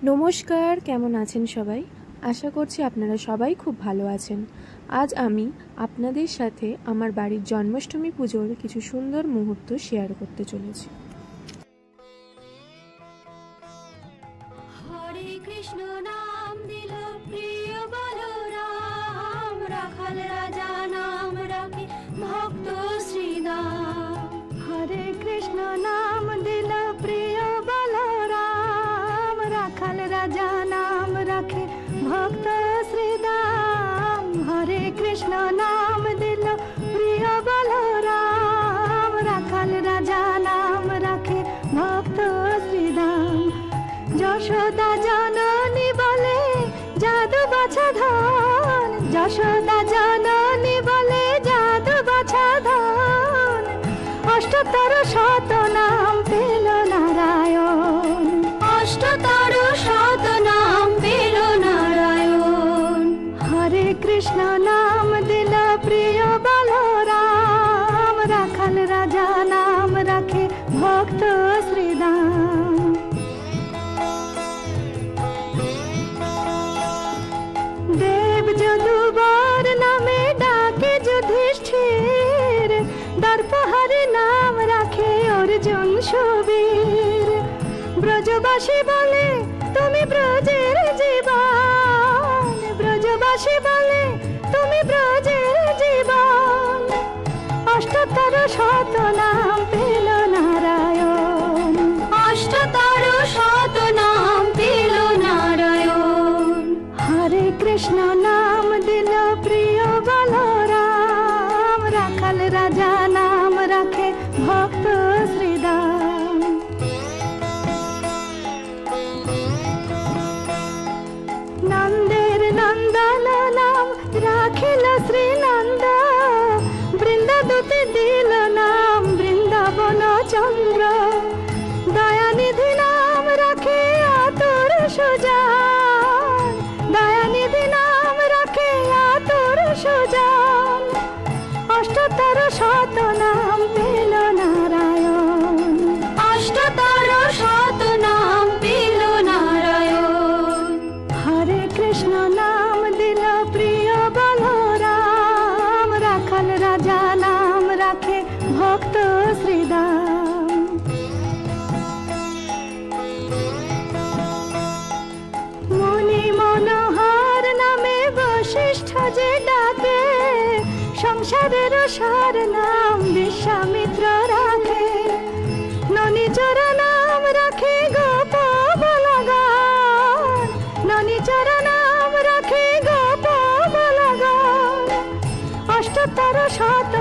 নমস্কার, কেমন আছেন সবাই? আশা করছি আপনারা সবাই খুব ভালো আছেন। আজ আমি আপনাদের সাথে আমার বাড়ির জন্মাষ্টমী পুজোর কিছু সুন্দর মুহূর্ত শেয়ার করতে চলেছি। হরে কৃষ্ণ নাম দিল প্রিয় বলরাম, রাখাল রাজা নাম রাখে ভক্ত শ্রীদাম। হরে কৃষ্ণ নাম দিল প্রিয় বলরাম, রাখাল রাজা নাম রাখে ভক্ত শ্রীদাম। হরে কৃষ্ণ নাম দিল প্রিয় বলরাম, রাখাল রাজা নাম রাখে ভক্ত শ্রীদাম। যশোদা জননী বলে জাদু বাছা ধন, যশোদা জননী বলে জাদু বাছা ধন। অষ্টতর শত নাম পেল নারায়ণ, অষ্টতর শত নাম পেল নারায়ণ। হরে কৃষ্ণ নাম দিল প্রিয় বলরাম, রাখাল রাজা নাম রাখে ভক্ত শ্রীদাম। দেব যদুবর নামে ডাকে যুধিষ্ঠির, দর্পহরি নাম রাখে অর্জুন সুবীর। ব্রজবাসী বলে তুমি ব্রজের জীবন, ব্রজবাসী বলে তুমি ব্রজের জীবন। অষ্টতর শত নাম পেল নারায়ণ, অষ্টতর শত নাম পেল নারায়ণ। হরে কৃষ্ণ নাম দিল প্রিয় বলরাম, রাখাল রাজা নাম রাখে ভক্ত শ্রীদাম। নন্দের নন্দন নাম রাখিল শ্রীনন্দ, বৃন্দাদূতে দিল নাম বৃন্দাবন চন্দ্র। দয়ানিধি নাম রাখে আতুর সুজান, দয়ানিধি নাম রাখে আতুর সুজান। অষ্টতর শত নাম পেল নারায়ণ, অষ্টতর শত নাম পেল নারায়ণ। হরে কৃষ্ণ নাম দিল প্রিয় বলরাম, রাখাল রাজা নাম রাখে ভক্ত শ্রীদাম। মুনি মনোহর নামে বশিষ্ঠ যে ডাকে, সংসারের সার নাম বিশ্বামিত্র রাখে। ননিচর নাম রাখে গোপ বলগান, ননিচর নাম রাখে গোপ বলগান। অষ্টতর শত